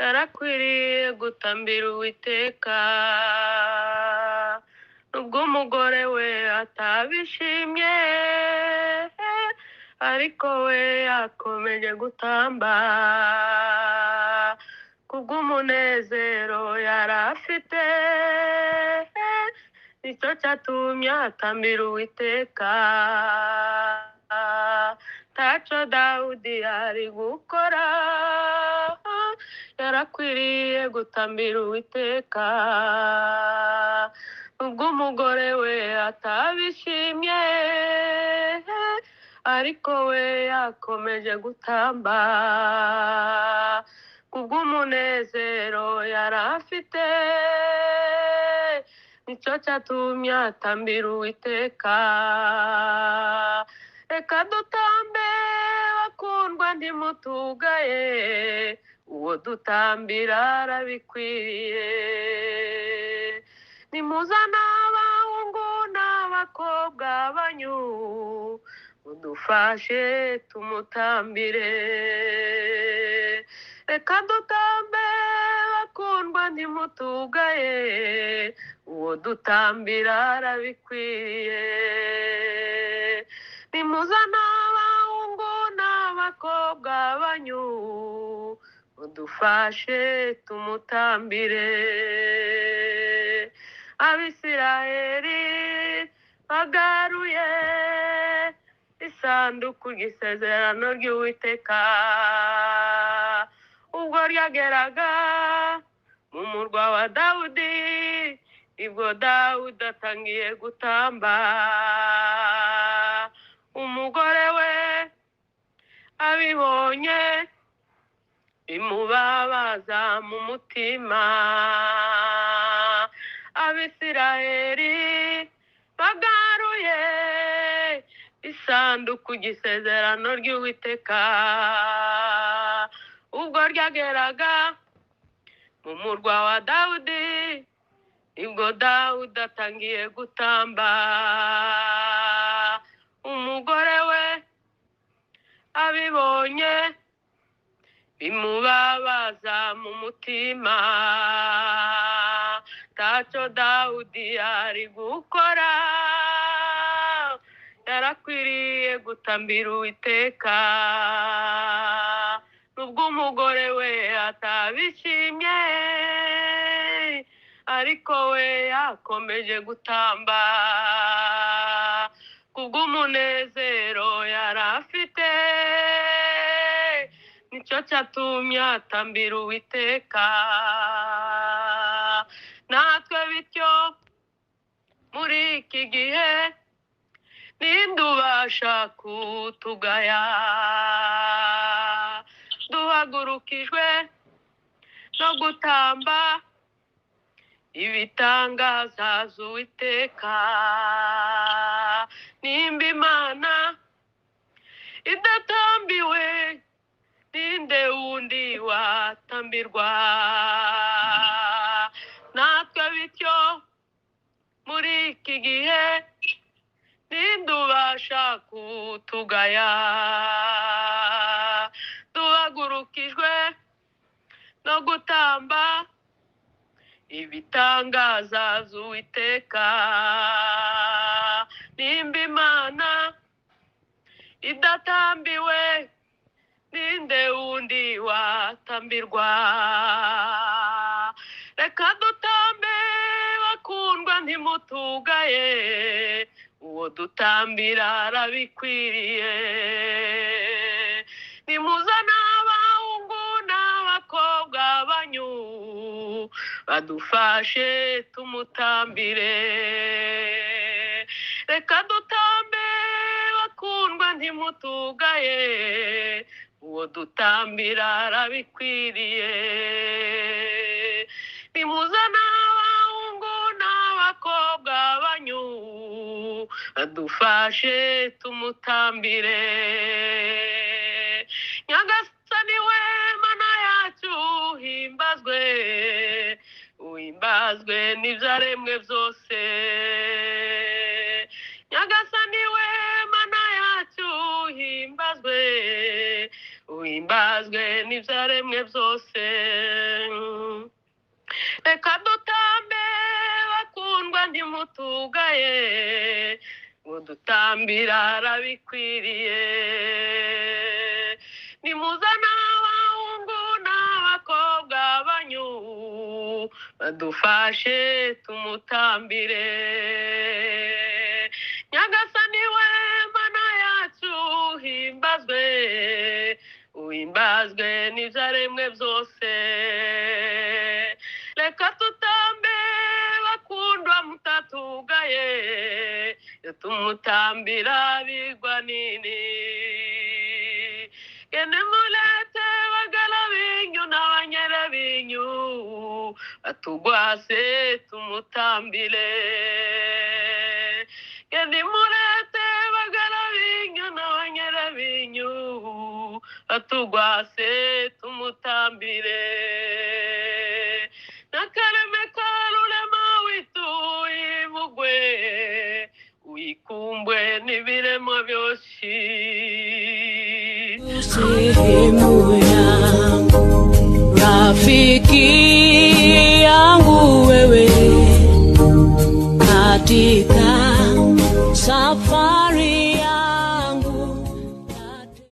yarakwiriye gutambira Uwiteka nubwo umugore we atabishimye ariko we yakomeje gutamba kubw'umunezero yari afite nicyo cyatumye atambira Uwiteka taco Dawudi ari gukora yarakwiriye gutambira Uwiteka nubwo umugore we atabishimye ariko we yakomeje gutamba kubw'umunezero yari afite nicyo cyatumye atambira Uwiteka reka dutambe bakundwa ntimutugaye uwo dutambira arabikwiriye nimuzana abahungu n'abakobwa banyu udufashe tumutambire reka dutambe bakundwa ntimutugaye uwo dutambira arabikwiriye nimuzana abahungu n'abakobwa banyu udufashe tumutambire Abisirayeli bagaruye isanduku ry'isezerano ry'Uwiteka ubwo ryageraga mu murwa wa Dawudi ibwo Dawudi atangiye gutamba umugore we abibonye bimubabaza mu mutima Abisirayeli bagaruye isanduku ry'isezerano ry'Uwiteka ubwo ryageraga mu murwa wa Dawudi ibwo Dawudi atangiye gutamba umugore we abibonye bimubabaza mu mutima taco Dawudi ari gukora yarakwiriye gutambira Uwiteka nubwo umugore we atabishimye ariko we yakomeje gutamba kubw'umunezero yari afite nicyo cyatumye atambira Uwiteka natwe bityo muri iki gihe ninde ubasha kutugaya duhagurukijwe no gutamba ibitangaza z'Uwiteka nimba Imana idatambiwe ninde wundi watambirwa natwe bityo muri iki gihe ninde ubasha kutugaya duhagurukijwe no gutamba ibitangaza z'Uwiteka nimba Imana idatambiwe ninde wundi watambirwa reka dutambe bakundwa ntimutugaye uwo dutambira arabikwiriye nimuzana abahungu n'abakobwa banyu badufashe tumutambire reka dutambe bakundwa ntimutugaye uwo dutambira arabikwiriye nimuzana abahungu n'abakobwa banyu badufashe tumutambire Nyagasani we Mana yacu himbazwe uhimbazwe n'ibyaremwe byose Nyagasani we Mana yacu himbazwe uhimbazwe n'ibyaremwe byose. Reka dutambe bakundwa ntimutugaye, ngo dutambira arabikwiriye. Nimuzana abahungu n'abakobwa banyu, badufashe tumutambire. Nyagasani we Mana yacu uhimbazwe, uhimbazwe n'ibyaremwe byose. Reka tutambe bakundwa mutatugaye, tumutambira bigwa nini. Gende mulete bagala binyu n'abanyere binyu, batugwase tumutambire. Gende mulete bagala binyu n'abanyere binyu, batugwase tumutambire. Nakareme karurema witu imugwe, uyikumbwe n'ibiremwa byose. Sehemu yangu, rafiki yangu wewe, katika safari